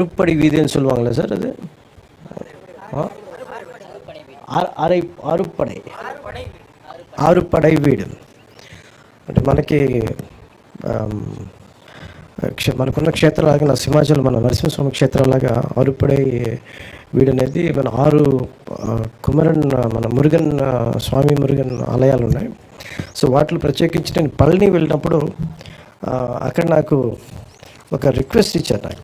அறுப்படை வீதின்னு சொல்லுவாங்களே சார் அது? అరై ఆరుపడై వీడు అంటే మనకున్న క్షేత్రాలాగా నా సింహాచలం మన నరసింహస్వామి క్షేత్రాలాగా ఆరుపడై వీడు అనేది మన 6 కుమరన్ మన మురుగన్ స్వామి మురుగన్ ఆలయాలు ఉన్నాయి. సో వాటిలో ప్రత్యేకించి నేను పళని వెళ్ళినప్పుడు అక్కడ నాకు ఒక రిక్వెస్ట్ ఇచ్చారు. నాకు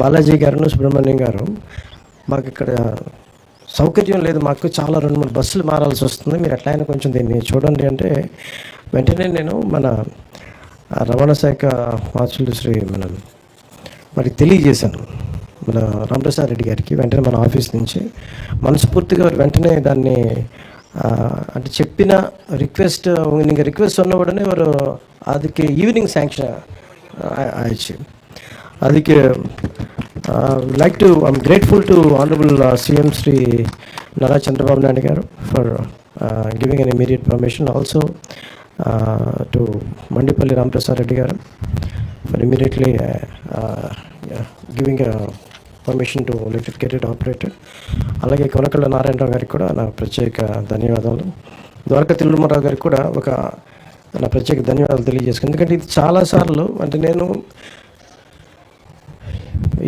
బాలాజీ గారు సుబ్రహ్మణ్యం గారు, మాకు ఇక్కడ సౌకర్యం లేదు, మాకు చాలా 2-3 బస్సులు మారాల్సి వస్తుంది, మీరు ఎట్లయినా కొంచెం దీన్ని చూడండి అంటే వెంటనే నేను మన రవాణా శాఖ మార్చులు శ్రీ మరి తెలియజేశాను మన రామప్రసాద్ రెడ్డి గారికి. వెంటనే మన ఆఫీస్ నుంచి మనస్ఫూర్తిగా వెంటనే దాన్ని అంటే చెప్పిన రిక్వెస్ట్ நீங்கள் ரிக்வெஸ்ட் சொன்ன உடனே ஒரு அதுக்கு ஈவினிங் சாங்ஷன் ஆயிடுச்சு. அதுக்கு like to I'm grateful to honorable CM Sri Nara Chandrababu Naidu garu for giving an immediate permission, also to Mandipalli Ramprasad Reddy garu for immediately giving a permission to let it get it operated. అలాగే కొనకళ్ళ నారాయణరావు గారికి కూడా నా ప్రత్యేక ధన్యవాదాలు. ద్వారకా తిరుమలరావు గారికి కూడా ఒక నా ప్రత్యేక ధన్యవాదాలు తెలియజేసుకున్నాను. ఎందుకంటే ఇది చాలాసార్లు అంటే నేను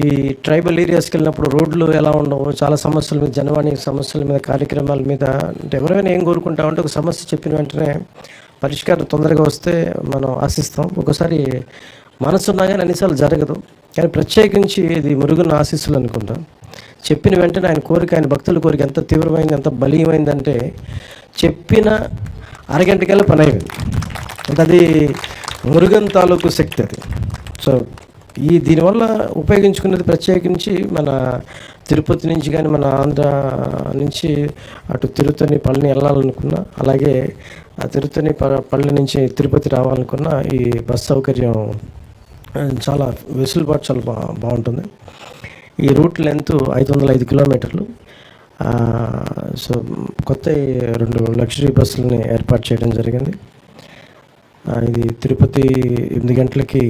ఈ ట్రైబల్ ఏరియాస్కి వెళ్ళినప్పుడు రోడ్లు ఎలా ఉండవు, చాలా సమస్యల మీద, జనవాణి సమస్యల మీద, కార్యక్రమాల మీద అంటే ఎవరైనా ఏం కోరుకుంటామంటే ఒక సమస్య చెప్పిన వెంటనే పరిష్కారం తొందరగా వస్తే మనం ఆశిస్తాం. ఒకసారి మనసున్నా కానీ అన్నిసార్లు జరగదు. కానీ ప్రత్యేకించి ఇది మురుగన్ ఆశీస్సులు అనుకుంటాం. చెప్పిన వెంటనే ఆయన కోరిక, ఆయన భక్తుల కోరిక ఎంత తీవ్రమైంది, ఎంత బలీయమైందంటే చెప్పిన అరగంటకల్లా పని అయింది. అంటే అది మురుగన్ తాలూకు శక్తి అది. సో దీనివల్ల ఉపయోగించుకునేది ప్రత్యేకించి మన తిరుపతి నుంచి కానీ మన ఆంధ్ర నుంచి అటు తిరుత్తని పళని వెళ్ళాలనుకున్నా, అలాగే ఆ తిరుత్తని పళని నుంచి తిరుపతి రావాలనుకున్న ఈ బస్ సౌకర్యం చాలా వెసులుబాటు చాలా బాగుంటుంది. ఈ రూట్ లెంత్ 505 కిలోమీటర్లు. సో కొత్త 2 లగ్జరీ బస్సులని ఏర్పాటు చేయడం జరిగింది. ఇది తిరుపతి 8 గంటలకి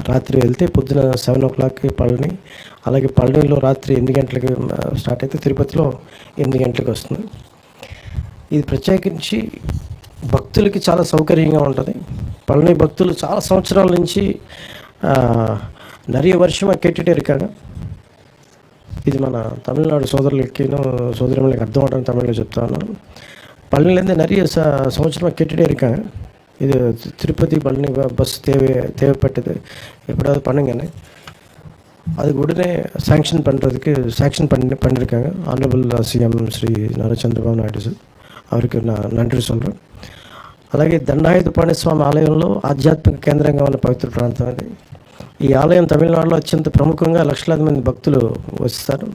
రాత్రి వెళ్తే పొద్దున 7 o'clockకి పళని, అలాగే పళనిలో రాత్రి 8 గంటలకి స్టార్ట్ అయితే తిరుపతిలో 8 గంటలకు వస్తుంది. ఇది ప్రత్యేకించి భక్తులకి చాలా సౌకర్యంగా ఉంటుంది. పళని భక్తులు చాలా సంవత్సరాల నుంచి நிறைய வருஷமாக கேட்டுகிட்டே இருக்காங்க. ఇది మన తమిళనాడు సోదరులకి అర్థం అవడానికి తమిళలో చెప్తాను. பழனிலேருந்து நிறைய సంవత్సరமாக கேட்டுகிட்டே இருக்காங்க. இது திருப்பதி பழனி பஸ் தேவைப்பட்டது, எப்படியாவது பண்ணுங்கன்னு. அதுக்கு உடனே சாங்ஷன் பண்ணியிருக்காங்க honourable CM Shri Nara Chandrababu Naidu sir. அவருக்கு நான் நன்றி சொல்கிறேன். అలాగే దండాయుధపాణి స్వామి ఆలయంలో ఆధ్యాత్మిక కేంద్రంగా ఉన్న పవిత్ర ప్రాంతం అది. ఈ ఆలయం తమిళనాడులో అత్యంత ప్రముఖంగా లక్షలాది మంది భక్తులు వస్తారు.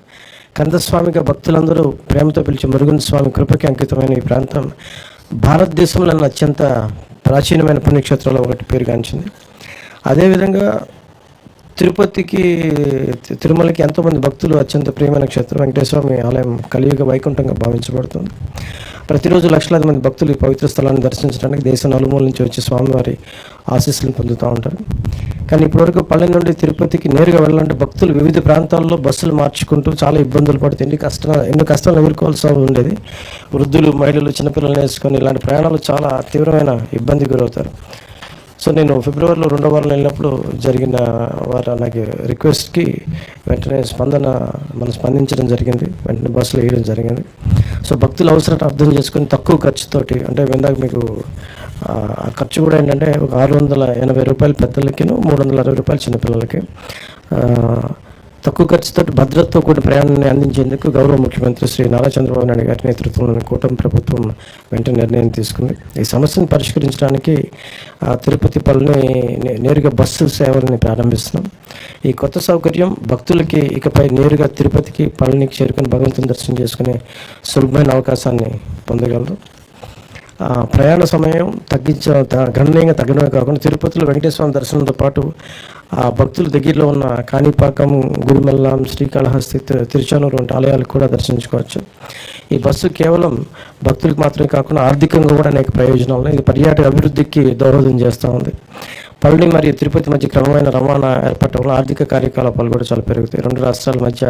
కందస్వామిగా భక్తులందరూ ప్రేమతో పిలిచే మురుగన్ స్వామి కృపకి అంకితమైన ఈ ప్రాంతం భారతదేశంలోని అత్యంత ప్రాచీనమైన పుణ్యక్షేత్రాల్లో ఒకటి పేరుగాంచింది. అదేవిధంగా తిరుమలకి ఎంతోమంది భక్తులు అత్యంత ప్రియమైన క్షేత్రం వెంకటేశ్వరస్వామి ఆలయం కలియుగ వైకుంఠంగా భావించబడుతుంది. ప్రతిరోజు లక్షలాది మంది భక్తులు ఈ పవిత్ర స్థలాన్ని దర్శించడానికి దేశం నలుమూల నుంచి వచ్చి స్వామివారి ఆశీస్సులను పొందుతూ ఉంటారు. కానీ ఇప్పటివరకు పళని నుండి తిరుపతికి నేరుగా వెళ్ళాలంటే భక్తులు వివిధ ప్రాంతాల్లో బస్సులు మార్చుకుంటూ చాలా ఇబ్బందులు పడుతూ ఎన్నో కష్టాలను ఎదుర్కోవాల్సి ఉండేది. వృద్ధులు, మహిళలు, చిన్నపిల్లలు వేసుకొని ఇలాంటి ప్రయాణాలు చాలా తీవ్రమైన ఇబ్బంది గురవుతారు. సో నేను ఫిబ్రవరిలో 2వ వారంలో వెళ్ళినప్పుడు జరిగిన నాకు రిక్వెస్ట్కి వెంటనే స్పందించడం జరిగింది. వెంటనే బస్సులు వేయడం జరిగింది. సో భక్తుల అవసరాన్ని అర్థం చేసుకొని తక్కువ ఖర్చుతోటి, అంటే ఇందాక మీకు ఆ ఖర్చు కూడా ఏంటంటే ఒక 680 రూపాయలు పెద్దలకి, 360 రూపాయలు చిన్నపిల్లలకి, తక్కువ ఖర్చుతో భద్రతతో కూడిన ప్రయాణాన్ని అందించేందుకు గౌరవ ముఖ్యమంత్రి శ్రీ నారా చంద్రబాబు నాయుడు గారి నేతృత్వంలోని కూటమి ప్రభుత్వం వెంటనే నిర్ణయం తీసుకుంది. ఈ సమస్యను పరిష్కరించడానికి తిరుపతి పళని నేరుగా బస్సు సేవల్ని ప్రారంభిస్తున్నాం. ఈ కొత్త సౌకర్యం భక్తులకి ఇకపై నేరుగా తిరుపతికి, పళనికి చేరుకుని భగవంతుని దర్శనం చేసుకునే సులభమైన అవకాశాన్ని పొందగలరు. ప్రయాణ సమయం గణనీయంగా తగ్గడమే కాకుండా తిరుపతిలో వెంకటేశ్వర దర్శనంతో పాటు భక్తుల దగ్గరలో ఉన్న కాణిపాకం, గుడిమల్లం, శ్రీకాళహస్తి, తిరుచానూరు వంటి ఆలయాలకు కూడా దర్శించుకోవచ్చు. ఈ బస్సు కేవలం భక్తులకు మాత్రమే కాకుండా ఆర్థికంగా కూడా అనేక ప్రయోజనాలు, ఇది పర్యాటక అభివృద్ధికి దోహదం చేస్తూ ఉంది. పళని మరియు తిరుపతి మధ్య క్రమమైన రవాణా ఏర్పడటంలో ఆర్థిక కార్యకలాపాలు కూడా చాలా పెరుగుతాయి. రెండు రాష్ట్రాల మధ్య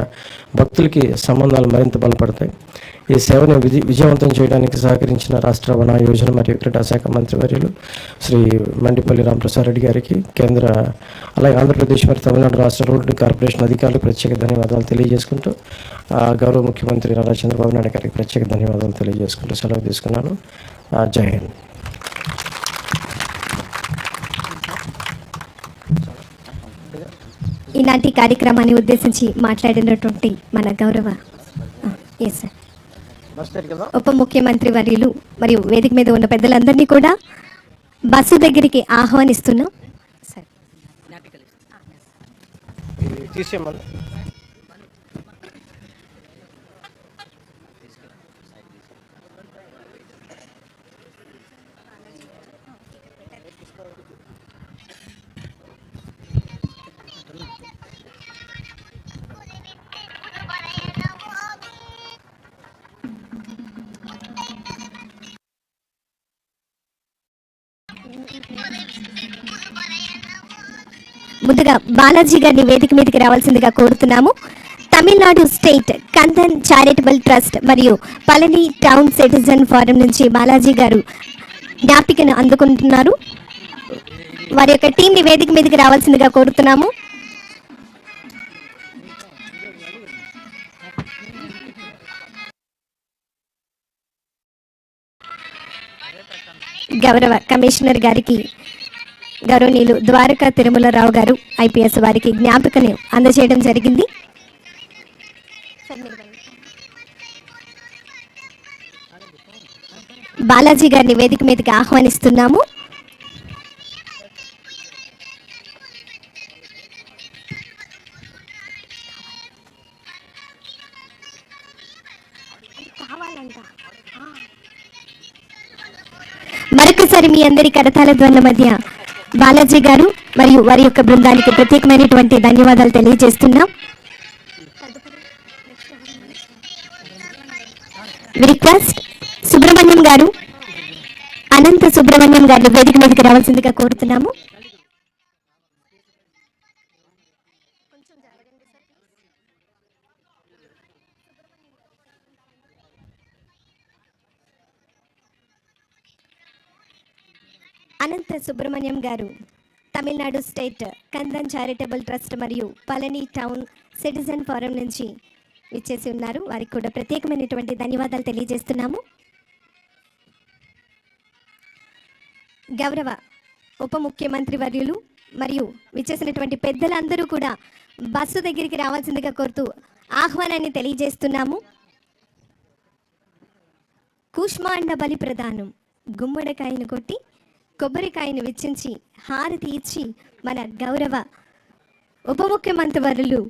భక్తులకి సంబంధాలు మరింత బలపడతాయి. ఈ సేవను విజయవంతం చేయడానికి సహకరించిన రాష్ట్ర రవాణా యోజన మరియు క్రీడా శాఖ మంత్రివర్యులు శ్రీ మండిపల్లి రామప్రసాద్ రెడ్డి గారికి, కేంద్ర అలాగే ఆంధ్రప్రదేశ్ మరియు తమిళనాడు రాష్ట్ర రోడ్డు కార్పొరేషన్ అధికారులకు ప్రత్యేక ధన్యవాదాలు తెలియజేసుకుంటూ, గౌరవ ముఖ్యమంత్రి నారా చంద్రబాబు నాయుడు గారికి ప్రత్యేక ధన్యవాదాలు తెలియజేసుకుంటూ సెలవు తీసుకున్నాను. జై హింద్. ఈనాటి కార్యక్రమాన్ని ఉద్దేశించి మాట్లాడినటువంటి మన గౌరవ ఉప ముఖ్యమంత్రి వర్యులు మరియు వేదిక మీద ఉన్న పెద్దలందరినీ కూడా బస్సు దగ్గరికి ఆహ్వానిస్తున్నాం. ముందుగా బాలాజీ గారిని వేదిక మీదకి రావాల్సిందిగా కోరుతున్నాము. Tamil Nadu state Kandan charitable trust మరియు పళని టౌన్ సిటిజన్ ఫోరం నుంచి బాలాజీ గారు జ్ఞాపికను అందుకుంటున్నారు. వారి యొక్క టీంని వేదిక మీదకి రావాల్సిందిగా కోరుతున్నాము. గౌరవ కమిషనర్ గారికి గౌరవనీయులు ద్వారకా తిరుమలరావు గారు IPS వారికి జ్ఞాపికను అందజేయడం జరిగింది. బాలాజీ గారిని వేదిక మీదకి ఆహ్వానిస్తున్నాము. మరొకసారి మీ అందరి కరతాళ ధ్వనుల మధ్య బాలాజీ గారు మరియు వారి యొక్క బృందానికి ప్రత్యేకమైనటువంటి ధన్యవాదాలు తెలియజేస్తున్నాం. రిక్వెస్ట్ సుబ్రహ్మణ్యం గారు, అనంత సుబ్రహ్మణ్యం గారిని వేదిక మీదకి రావాల్సిందిగా కోరుతున్నాము. అనంత సుబ్రహ్మణ్యం గారు Tamil Nadu state Kandan charitable trust మరియు పళని టౌన్ సిటిజన్ ఫోరం నుంచి విచ్చేసి ఉన్నారు. వారికి కూడా ప్రత్యేకమైనటువంటి ధన్యవాదాలు తెలియజేస్తున్నాము. గౌరవ ఉప ముఖ్యమంత్రి వర్యులు మరియు విచ్చేసినటువంటి పెద్దలందరూ కూడా బస్సు దగ్గరికి రావాల్సిందిగా కోరుతూ ఆహ్వానాన్ని తెలియజేస్తున్నాము. కూష్మాండ బలి ప్రదానం, గుమ్మడికాయను కొట్టి కొబ్బరికాయను వెచ్చించి హారతి ఇచ్చి మన గౌరవ ఉప ముఖ్యమంత్రి వర్యులు